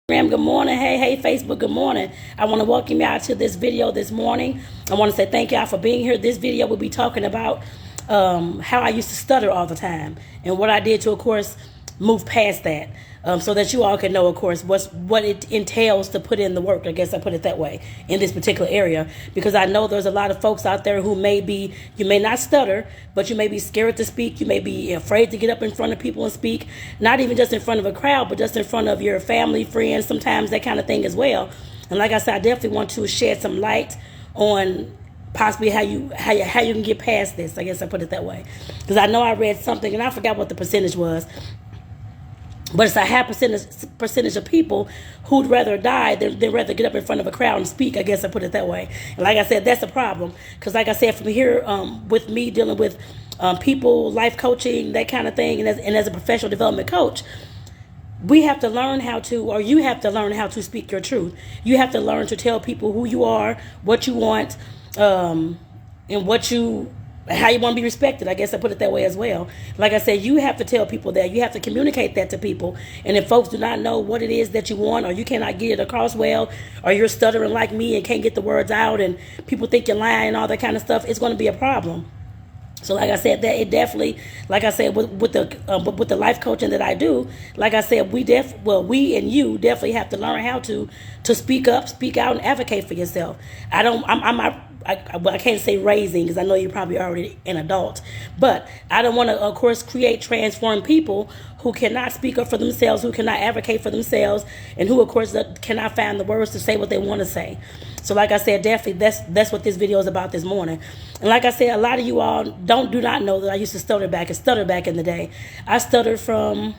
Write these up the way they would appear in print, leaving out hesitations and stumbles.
Good morning. Hey, Facebook, good morning. I want to welcome y'all to this video this morning. I want to say thank y'all for being here. This video will be talking about how I used to stutter all the time and what I did to, of course, move past that. So that you all can know, of course, what it entails to put in the work. I guess I put it that way in this particular area, because I know there's a lot of folks out there who you may not stutter, but you may be scared to speak. You may be afraid to get up in front of people and speak, not even just in front of a crowd, but just in front of your family, friends, sometimes that kind of thing as well. And like I said, I definitely want to shed some light on possibly how you can get past this. I guess I put it that way, because I know I read something and I forgot what the percentage was. But it's a high percentage of people who'd rather die than rather get up in front of a crowd and speak. I guess I put it that way. And like I said, that's a problem. Because like I said, from here, with me dealing with people, life coaching, that kind of thing, and as a professional development coach, we have to learn how to, or you have to learn how to speak your truth. You have to learn to tell people who you are, what you want, and how you want to be respected. I guess I put it that way as well. Like I said, you have to tell people that. You have to communicate that to people. And if folks do not know what it is that you want, or you cannot get it across well, or you're stuttering like me and can't get the words out, and people think you're lying and all that kind of stuff, it's going to be a problem. So like I said, that it definitely, like I said, with the life coaching that I do, like I said, we and you definitely have to learn how to speak up, speak out, and advocate for yourself. I can't say raising, because I know you're probably already an adult, but I don't want to, of course, transform people who cannot speak up for themselves, who cannot advocate for themselves, and who, of course, cannot find the words to say what they want to say. So like I said, definitely that's what this video is about this morning. And like I said, a lot of you all do not know that I used to stutter back in the day. I stuttered from,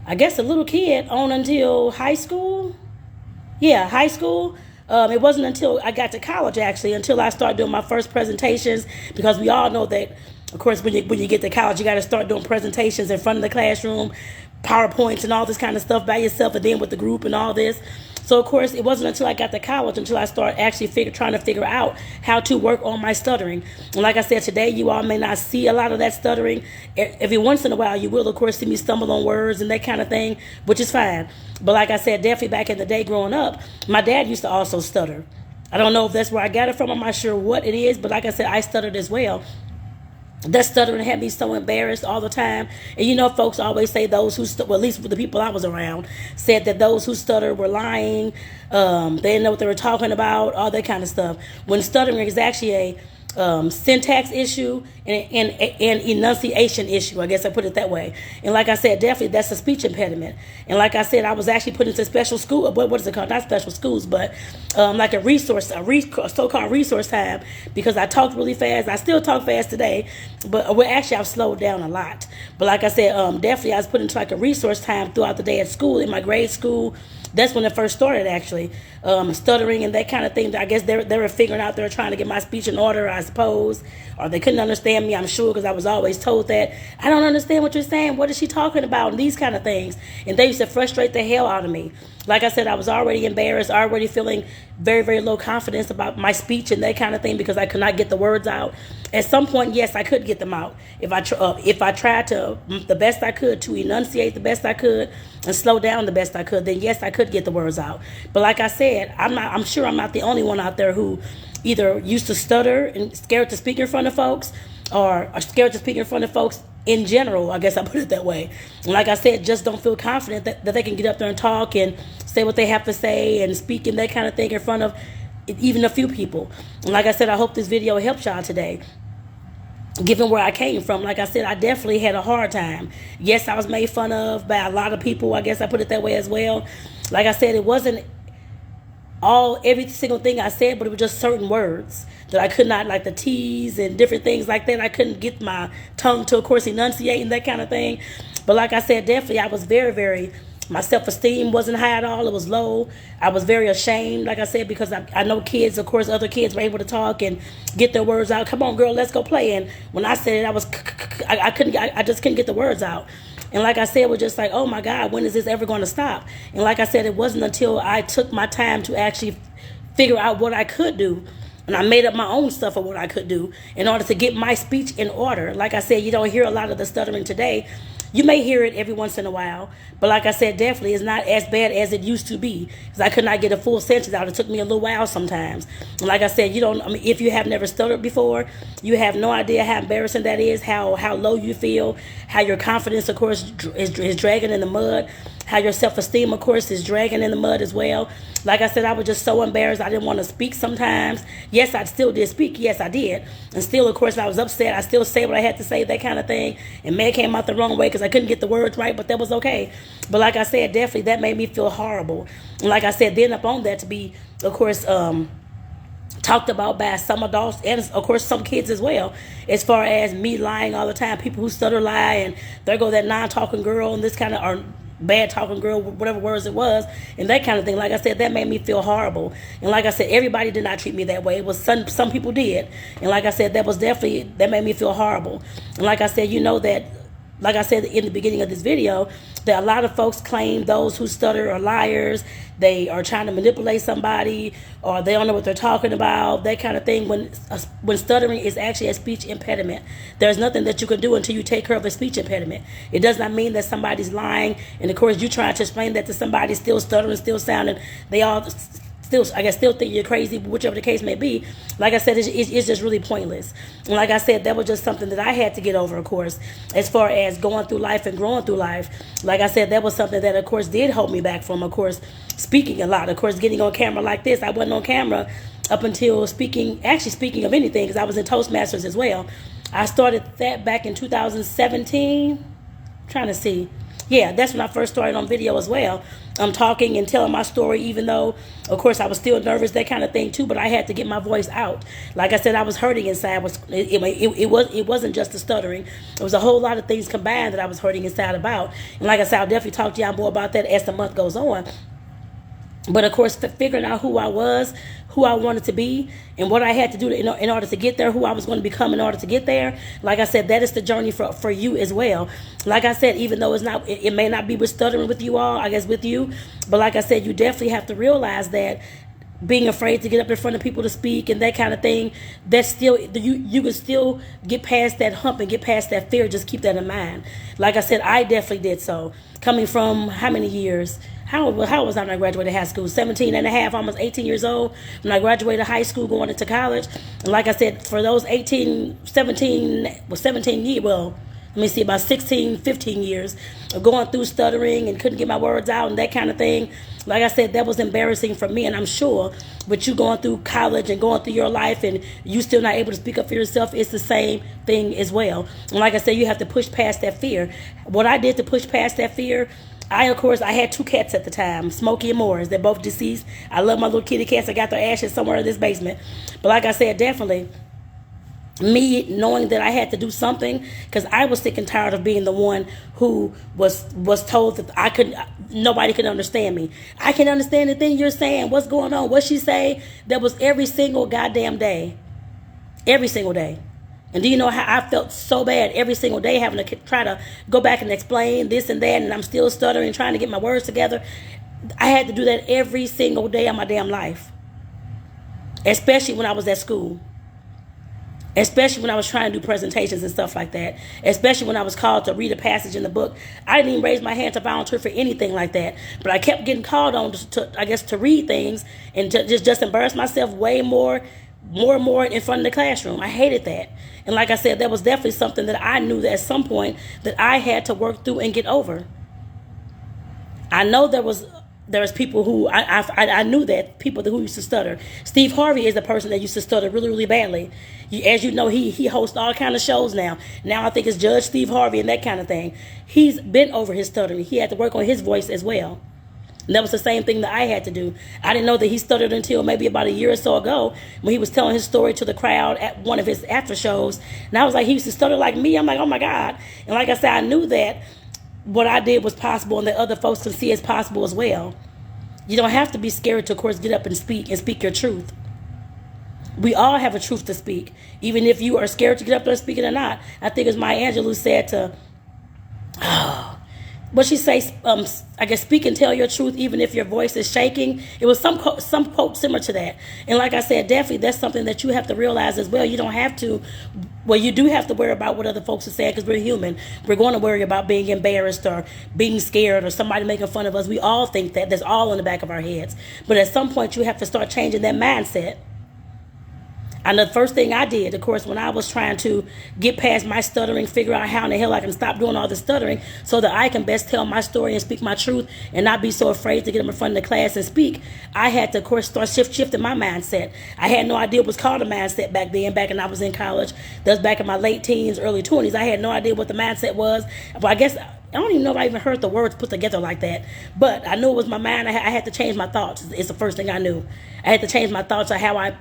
I guess, a little kid on until high school. Yeah, high school. It wasn't until I got to college, actually, until I started doing my first presentations, because we all know that, of course, when you get to college, you got to start doing presentations in front of the classroom, PowerPoints and all this kind of stuff by yourself, and then with the group and all this. So, of course, it wasn't until I got to college until I started actually trying to figure out how to work on my stuttering. And like I said, today you all may not see a lot of that stuttering. Every once in a while, you will, of course, see me stumble on words and that kind of thing, which is fine. But like I said, definitely back in the day growing up, my dad used to also stutter. I don't know if that's where I got it from. I'm not sure what it is, but like I said, I stuttered as well. That stuttering had me so embarrassed all the time. And you know, folks always say those who, at least for the people I was around, said that those who stutter were lying. They didn't know what they were talking about, all that kind of stuff. When stuttering is actually a syntax issue and enunciation issue. I guess I put it that way. And like I said, definitely that's a speech impediment. And like I said, I was actually put into special school. What is it called? Not special schools, but like a so-called resource time, because I talked really fast. I still talk fast today, but actually I've slowed down a lot. But like I said, definitely I was put into like a resource time throughout the day at school, in my grade school. That's when it first started, actually, stuttering and that kind of thing. I guess they were figuring out, they were trying to get my speech in order, I suppose, or they couldn't understand me, I'm sure, because I was always told that, I don't understand what you're saying, what is she talking about, and these kind of things. And they used to frustrate the hell out of me. Like I said, I was already embarrassed, already feeling very, very low confidence about my speech and that kind of thing, because I could not get the words out. At some point, yes, I could get them out. If I tried to, the best I could, to enunciate the best I could and slow down the best I could, then yes, I could get the words out. But like I said, I'm sure I'm not the only one out there who either used to stutter and scared to speak in front of folks, or are scared to speak in front of folks in general. I guess I put it that way. And like I said, just don't feel confident that they can get up there and talk and say what they have to say and speak and that kind of thing in front of even a few people. And like I said, I hope this video helps y'all today. Given where I came from, like I said, I definitely had a hard time. Yes, I was made fun of by a lot of people. I guess I put it that way as well. Like I said, it wasn't every single thing I said, but it was just certain words that I could not, like the T's and different things like that. I couldn't get my tongue to, of course, enunciate and that kind of thing. But like I said, definitely I was very, very, my self-esteem wasn't high at all. It was low. I was very ashamed, like I said, because I know kids, of course, other kids were able to talk and get their words out. Come on, girl, let's go play. And when I said it, I just couldn't get the words out. And like I said, it was just like, oh my God, when is this ever going to stop? And like I said, it wasn't until I took my time to actually figure out what I could do, and I made up my own stuff of what I could do in order to get my speech in order. Like I said, you don't hear a lot of the stuttering today You may hear it every once in a while, but like I said, definitely it's not as bad as it used to be, because I could not get a full sentence out. It took me a little while sometimes. And like I said, if you have never stuttered before, you have no idea how embarrassing that is, how low you feel, how your confidence, of course, is dragging in the mud, how your self-esteem, of course, is dragging in the mud as well. Like I said, I was just so embarrassed. I didn't want to speak sometimes. Yes, I still did speak. Yes, I did. And still, of course, I was upset. I still say what I had to say, that kind of thing. And may came out the wrong way because I couldn't get the words right, but that was okay. But like I said, definitely that made me feel horrible. And like I said, then up on that to be, of course, talked about by some adults and of course some kids as well, as far as me lying all the time. People who stutter lie, and there go that non-talking girl and this kind of, or bad talking girl, whatever words it was, and that kind of thing. Like I said, that made me feel horrible. And like I said, everybody did not treat me that way. It was some people did. And like I said, that made me feel horrible. And like I said, like I said in the beginning of this video, that a lot of folks claim those who stutter are liars. They are trying to manipulate somebody, or they don't know what they're talking about, that kind of thing. When stuttering is actually a speech impediment, there's nothing that you can do until you take care of a speech impediment. It does not mean that somebody's lying, and of course you're trying to explain that to somebody still stuttering, still sounding. They all still think you're crazy, whichever the case may be. Like I said, it's just really pointless. And like I said, that was just something that I had to get over, of course, as far as going through life and growing through life. Like I said, that was something that, of course, did hold me back from, of course, speaking a lot. Of course, getting on camera like this. I wasn't on camera up until speaking of anything, because I was in Toastmasters as well. I started that back in 2017. I'm trying to see. Yeah, that's when I first started on video as well. I'm talking and telling my story, even though, of course, I was still nervous, that kind of thing too. But I had to get my voice out. Like I said, I was hurting inside. It wasn't just the stuttering. It was a whole lot of things combined that I was hurting inside about. And like I said, I'll definitely talk to y'all more about that as the month goes on. But of course, figuring out who I was, who I wanted to be, and what I had to do in order to get there, who I was going to become in order to get there. Like I said, that is the journey for you as well. Like I said, even though it may not be with stuttering with you all, I guess with you, but like I said, you definitely have to realize that being afraid to get up in front of people to speak and that kind of thing, that's still, you can still get past that hump and get past that fear. Just keep that in mind. Like I said, I definitely did so. Coming from how many years? How was I when I graduated high school? 17 and a half, almost 18 years old. When I graduated high school, going into college. And like I said, for those 17 years, well, let me see, about 16, 15 years of going through stuttering and couldn't get my words out and that kind of thing. Like I said, that was embarrassing for me. And I'm sure with you going through college and going through your life and you still not able to speak up for yourself, it's the same thing as well. And like I said, you have to push past that fear. What I did to push past that fear, I had 2 cats at the time, Smokey and Morris. They're both deceased. I love my little kitty cats. I got their ashes somewhere in this basement. But like I said, definitely, me knowing that I had to do something, because I was sick and tired of being the one who was told that nobody could understand me. I can understand the thing you're saying. What's going on? What she say? That was every single goddamn day. Every single day. And do you know how I felt so bad every single day, having to try to go back and explain this and that, and I'm still stuttering, trying to get my words together. I had to do that every single day of my damn life. Especially when I was at school. Especially when I was trying to do presentations and stuff like that. Especially when I was called to read a passage in the book. I didn't even raise my hand to volunteer for anything like that. But I kept getting called on to read things and to just embarrass myself way more and more in front of the classroom. I hated that. And like I said, that was definitely something that I knew that at some point that I had to work through and get over. I know there was people who, I knew that, people who used to stutter. Steve Harvey is the person that used to stutter really, really badly. As you know, he hosts all kind of shows now. Now I think it's Judge Steve Harvey and that kind of thing. He's been over his stuttering. He had to work on his voice as well. And that was the same thing that I had to do. I didn't know that he stuttered until maybe about a year or so ago when he was telling his story to the crowd at one of his after shows. And I was like, he used to stutter like me. I'm like, oh my God. And like I said, I knew that what I did was possible and that other folks can see as possible as well. You don't have to be scared to, of course, get up and speak your truth. We all have a truth to speak, even if you are scared to get up there and speak it or not. I think it was Maya Angelou said to, what she say, I guess, speak and tell your truth even if your voice is shaking. It was some quote similar to that. And like I said, definitely that's something that you have to realize as well. You don't have to Well, you do have to worry about what other folks are saying because we're human. We're going to worry about being embarrassed or being scared or somebody making fun of us. We all think that. That's all in the back of our heads. But at some point, you have to start changing that mindset. And the first thing I did, of course, when I was trying to get past my stuttering, figure out how in the hell I can stop doing all the stuttering so that I can best tell my story and speak my truth and not be so afraid to get up in front of the class and speak, I had to, of course, start shifting my mindset. I had no idea what was called a mindset back then, back when I was in college. That was back in my late teens, early 20s. I had no idea what the mindset was. But I guess, I don't even know if I even heard the words put together like that. But I knew it was my mind. I had to change my thoughts. It's the first thing I knew. I had to change my thoughts on how I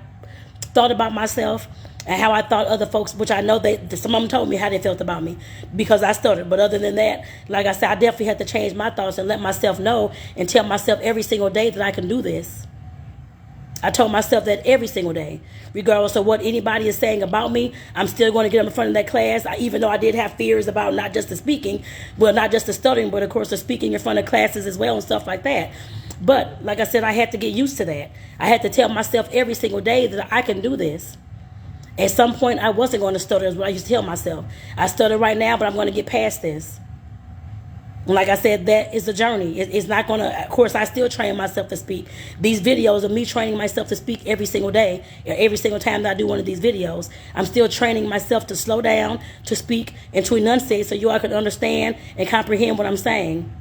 thought about myself and how I thought other folks, which I know some of them told me how they felt about me because I stuttered. But other than that, like I said, I definitely had to change my thoughts and let myself know and tell myself every single day that I can do this. I told myself that every single day, regardless of what anybody is saying about me, I'm still going to get up in front of that class. Even though I did have fears about not just the speaking, well, not just the stuttering, but of course the speaking in front of classes as well and stuff like that. But like I said, I had to get used to that. I had to tell myself every single day that I can do this. At some point, I wasn't going to stutter, is what I used to tell myself. I stutter right now, but I'm going to get past this. And like I said, that is a journey. It's not going to, of course, I still train myself to speak. These videos of me training myself to speak every single day, or every single time that I do one of these videos, I'm still training myself to slow down, to speak, and to enunciate so you all can understand and comprehend what I'm saying.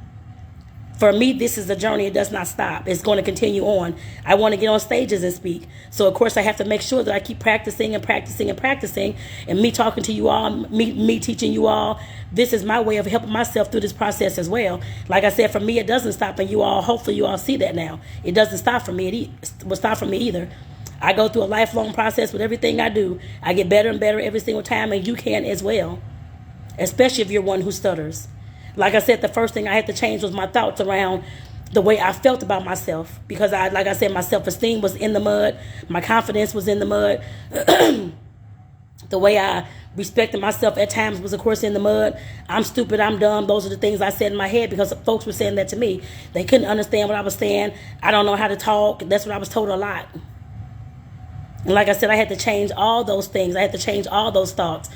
For me, this is a journey. It does not stop. It's going to continue on. I want to get on stages and speak. So, of course, I have to make sure that I keep practicing and practicing and practicing. And me talking to you all, me teaching you all, this is my way of helping myself through this process as well. Like I said, for me, it doesn't stop. And you all, hopefully you all see that now. It doesn't stop for me. It will stop for me either. I go through a lifelong process with everything I do. I get better and better every single time, and you can as well, especially if you're one who stutters. Like I said, the first thing I had to change was my thoughts around the way I felt about myself. Because, like I said, my self-esteem was in the mud. My confidence was in the mud. The way I respected myself at times was, of course, in the mud. I'm stupid, I'm dumb. Those are the things I said in my head because folks were saying that to me. They couldn't understand what I was saying. I don't know how to talk. That's what I was told a lot. And like I said, I had to change all those things. I had to change all those thoughts.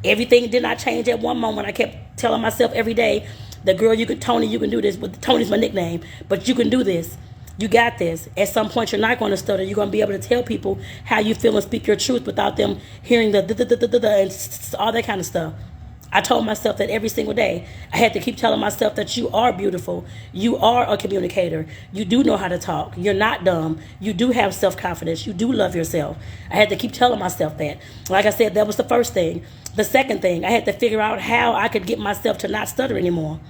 Everything did not change at one moment. I kept telling myself every day, the girl, Tony, you can do this. Tony's my nickname, but you can do this. You got this. At some point, you're not going to stutter. You're going to be able to tell people how you feel and speak your truth without them hearing the and all that kind of stuff. I told myself that every single day. I had to keep telling myself that you are beautiful. You are a communicator. You do know how to talk. You're not dumb. You do have self-confidence. You do love yourself. I had to keep telling myself that. Like I said, that was the first thing. The second thing, I had to figure out how I could get myself to not stutter anymore.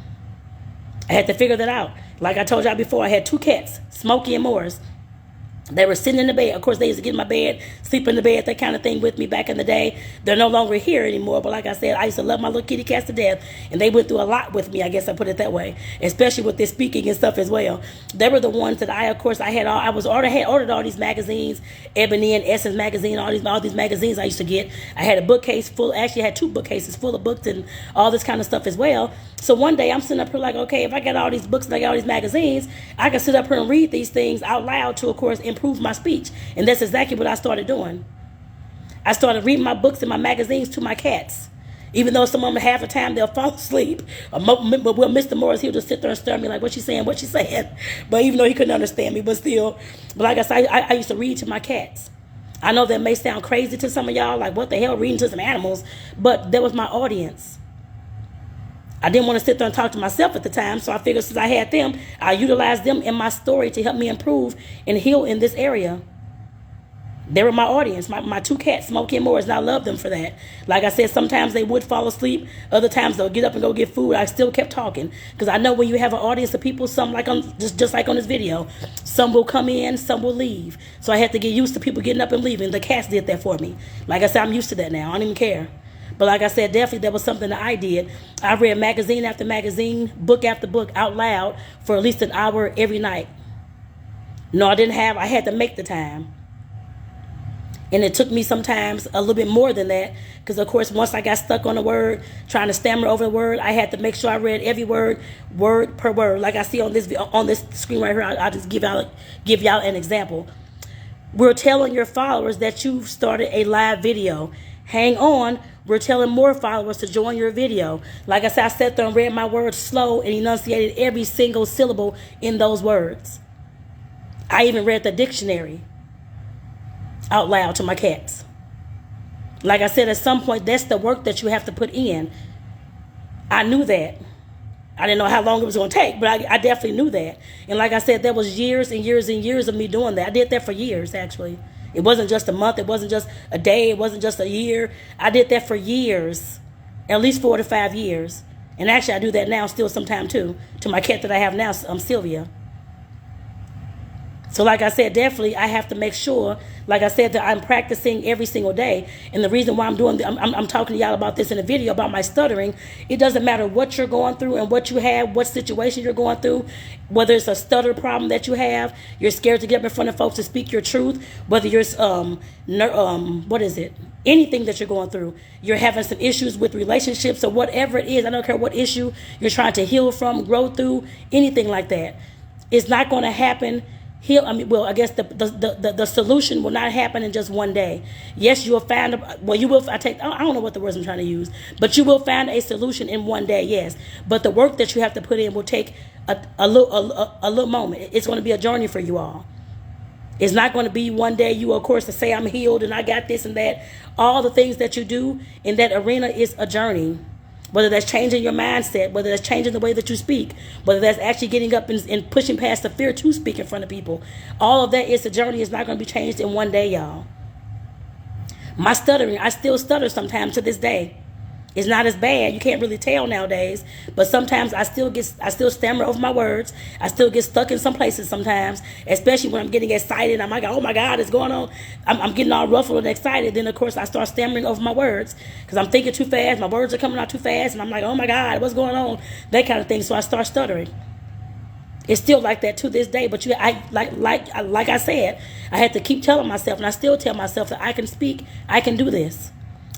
I had to figure that out. Like I told y'all before, I had 2 cats, Smokey and Morris. They were sitting in the bed. Of course, they used to get in my bed, sleep in the bed, that kind of thing with me back in the day. They're no longer here anymore. But like I said, I used to love my little kitty cats to death. And they went through a lot with me, I guess I put it that way. Especially with this speaking and stuff as well. They were the ones that I had ordered all these magazines, Ebony and Essence magazine, all these magazines I used to get. I had a bookcase full, actually I had 2 bookcases full of books and all this kind of stuff as well. So one day I'm sitting up here like, okay, if I got all these books and I got all these magazines, I can sit up here and read these things out loud to, of course, improve my speech. And that's exactly what I started doing. I started reading my books and my magazines to my cats. Even though some of them, half the time, they'll fall asleep. Well, Mr. Morris, he'll just sit there and stare at me like, what you saying, what you saying? But even though he couldn't understand me, but still. But like I said, I used to read to my cats. I know that may sound crazy to some of y'all, like, what the hell, reading to some animals? But that was my audience. I didn't want to sit there and talk to myself at the time, so I figured since I had them, I utilized them in my story to help me improve and heal in this area. They were my audience, my 2 cats, Smokey and Morris, and I love them for that. Like I said, sometimes they would fall asleep. Other times they'll get up and go get food. I still kept talking because I know when you have an audience of people, some like just like on this video, some will come in, some will leave. So I had to get used to people getting up and leaving. The cats did that for me. Like I said, I'm used to that now. I don't even care. But like I said, definitely that was something that I did. I read magazine after magazine, book after book out loud for at least an hour every night. No, I had to make the time. And it took me sometimes a little bit more than that. Because, of course, once I got stuck on a word, trying to stammer over the word, I had to make sure I read every word per word. Like I see on this screen right here, I'll just give y'all an example. We're telling your followers that you've started a live video. Hang on. we're telling more followers to join your video. Like I said, I sat there and read my words slow and enunciated every single syllable in those words. I even read the dictionary out loud to my cats. Like I said, at some point, that's the work that you have to put in. I knew that. I didn't know how long it was going to take, but I definitely knew that. And like I said, there was years and years and years of me doing that. I did that for years, actually. It wasn't just a month. It wasn't just a day. It wasn't just a year. I did that for years, at least 4 to 5 years. And actually, I do that now still sometime, too, to my cat that I have now, Sylvia. So like I said, definitely I have to make sure, like I said, that I'm practicing every single day. And the reason why I'm talking to y'all about this in a video about my stuttering, it doesn't matter what you're going through and what you have, what situation you're going through, whether it's a stutter problem that you have, you're scared to get up in front of folks to speak your truth, whether you're, anything that you're going through, you're having some issues with relationships or whatever it is. I don't care what issue you're trying to heal from, grow through, anything like that. It's not going to happen. I guess the solution will not happen in just one day. Yes, you will find, I don't know what the words I'm trying to use, but you will find a solution in one day, yes. But the work that you have to put in will take a little moment. It's going to be a journey for you all. It's not going to be one day you, of course, to say I'm healed and I got this and that. All the things that you do in that arena is a journey. Whether that's changing your mindset, whether that's changing the way that you speak, whether that's actually getting up and pushing past the fear to speak in front of people. All of that is a journey. It's not going to be changed in one day, y'all. My stuttering, I still stutter sometimes to this day. It's not as bad. You can't really tell nowadays. But sometimes I still stammer over my words. I still get stuck in some places sometimes, especially when I'm getting excited. I'm like, oh my God, it's going on. I'm getting all ruffled and excited. Then, of course, I start stammering over my words because I'm thinking too fast. My words are coming out too fast. And I'm like, oh my God, what's going on? That kind of thing. So I start stuttering. It's still like that to this day. But like I said, I had to keep telling myself, and I still tell myself that I can speak. I can do this.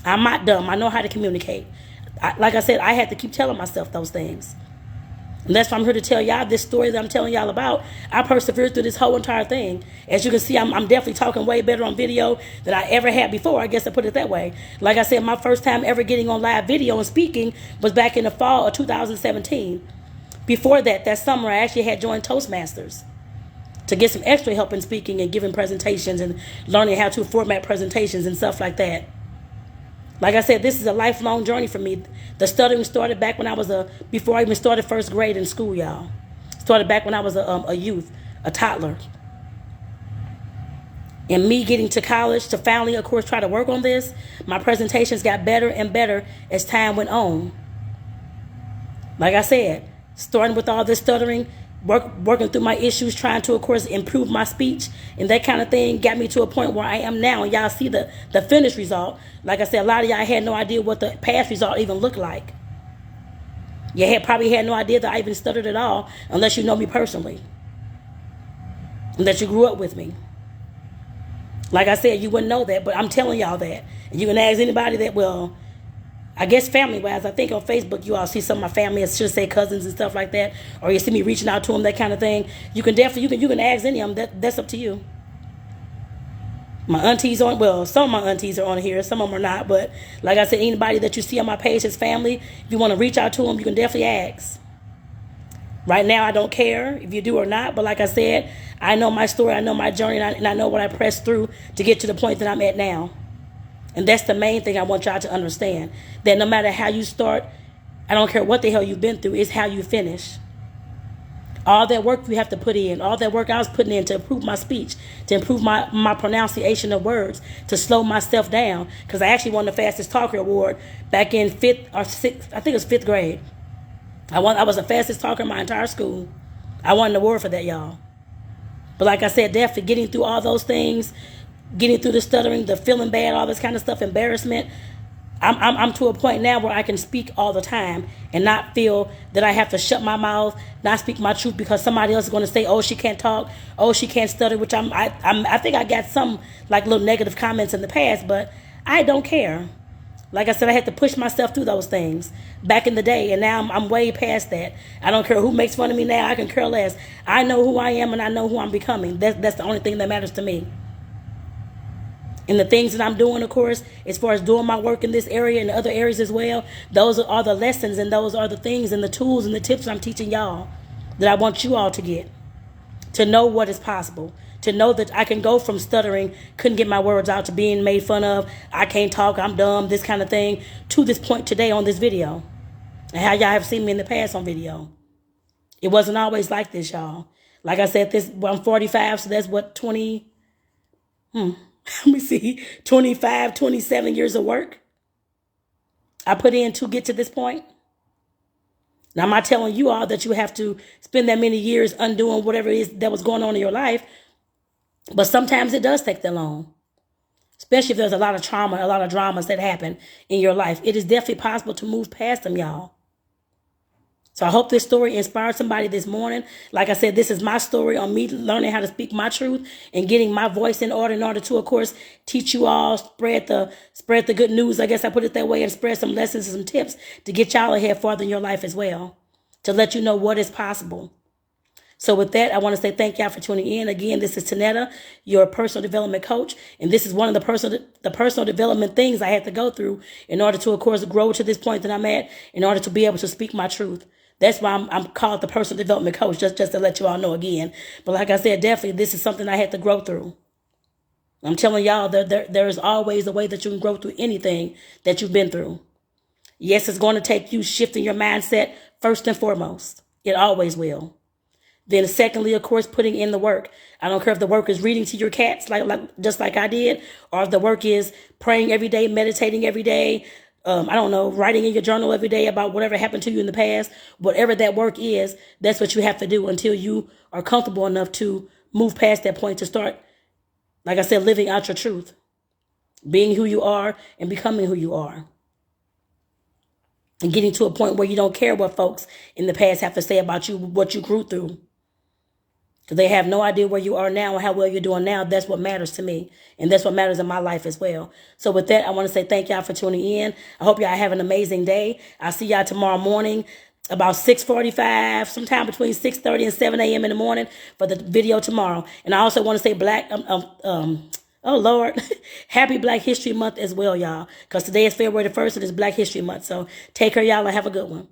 I'm not dumb. I know how to communicate. Like I said, I had to keep telling myself those things. And that's why I'm here to tell y'all this story that I'm telling y'all about. I persevered through this whole entire thing. As you can see, I'm definitely talking way better on video than I ever had before. I guess I put it that way. Like I said, my first time ever getting on live video and speaking was back in the fall of 2017. Before that summer, I actually had joined Toastmasters to get some extra help in speaking and giving presentations and learning how to format presentations and stuff like that. Like I said, this is a lifelong journey for me. The stuttering started back when before I even started first grade in school, y'all. Started back when I was a youth, a toddler. And me getting to college to finally, of course, try to work on this, my presentations got better and better as time went on. Like I said, starting with all this stuttering, working through my issues, trying to, of course, improve my speech and that kind of thing got me to a point where I am now. And y'all see the finished result. Like I said, a lot of y'all had no idea what the past result even looked like. You probably had no idea that I even stuttered at all unless you know me personally. And that you grew up with me. Like I said, you wouldn't know that, but I'm telling y'all that. And you can ask anybody that, well, I guess family-wise, I think on Facebook you all see some of my family, I should say cousins and stuff like that, or you see me reaching out to them, that kind of thing. You can definitely, you can ask any of them. That's up to you. My aunties some of my aunties are on here, some of them are not, but like I said, anybody that you see on my page is family. If you want to reach out to them, you can definitely ask. Right now, I don't care if you do or not, but like I said, I know my story, I know my journey, and I know what I pressed through to get to the point that I'm at now. And that's the main thing I want y'all to understand. That no matter how you start, I don't care what the hell you've been through, it's how you finish. All that work you have to put in, all that work I was putting in to improve my speech, to improve my pronunciation of words, to slow myself down. Because I actually won the fastest talker award back in 5th or 6th, I think it was 5th grade. I was the fastest talker in my entire school. I won an award for that, y'all. But like I said, definitely getting through all those things, getting through the stuttering, the feeling bad, all this kind of stuff, embarrassment. I'm to a point now where I can speak all the time and not feel that I have to shut my mouth, not speak my truth because somebody else is going to say, oh, she can't talk, oh, she can't stutter, which I think I got some like little negative comments in the past, but I don't care. Like I said, I had to push myself through those things back in the day, and now I'm way past that. I don't care who makes fun of me now. I can care less. I know who I am, and I know who I'm becoming. That's the only thing that matters to me. And the things that I'm doing, of course, as far as doing my work in this area and other areas as well, those are the lessons and those are the things and the tools and the tips I'm teaching y'all that I want you all to get. To know what is possible. To know that I can go from stuttering, couldn't get my words out, to being made fun of, I can't talk, I'm dumb, this kind of thing, to this point today on this video. And how y'all have seen me in the past on video. It wasn't always like this, y'all. Like I said, I'm 45, so that's what, 20, let me see, 25, 27 years of work I put in to get to this point. Now, I'm not telling you all that you have to spend that many years undoing whatever it is that was going on in your life, but sometimes it does take that long, especially if there's a lot of trauma, a lot of dramas that happen in your life. It is definitely possible to move past them, y'all. So I hope this story inspired somebody this morning. Like I said, this is my story on me learning how to speak my truth and getting my voice in order to, of course, teach you all, spread the good news. I guess I put it that way, and spread some lessons and some tips to get y'all ahead farther in your life as well, to let you know what is possible. So with that, I want to say thank y'all for tuning in. Again, this is Tonetta, your personal development coach. And this is one of the personal development things I had to go through in order to, of course, grow to this point that I'm at, in order to be able to speak my truth. That's why I'm called the personal development coach, just to let you all know again. But like I said, definitely this is something I had to grow through. I'm telling y'all that there is always a way that you can grow through anything that you've been through. Yes, it's going to take you shifting your mindset first and foremost. It always will. Then secondly, of course, putting in the work. I don't care if the work is reading to your cats, just like I did, or if the work is praying every day, meditating every day, I don't know, writing in your journal every day about whatever happened to you in the past. Whatever that work is, that's what you have to do until you are comfortable enough to move past that point, to start, like I said, living out your truth, being who you are and becoming who you are. And getting to a point where you don't care what folks in the past have to say about you, what you grew through. Because they have no idea where you are now and how well you're doing now. That's what matters to me. And that's what matters in my life as well. So with that, I want to say thank y'all for tuning in. I hope y'all have an amazing day. I'll see y'all tomorrow morning about 6:45, sometime between 6:30 and 7 a.m. in the morning for the video tomorrow. And I also want to say oh Lord, happy Black History Month as well, y'all. Because today is February the 1st and it's Black History Month. So take care, y'all, and have a good one.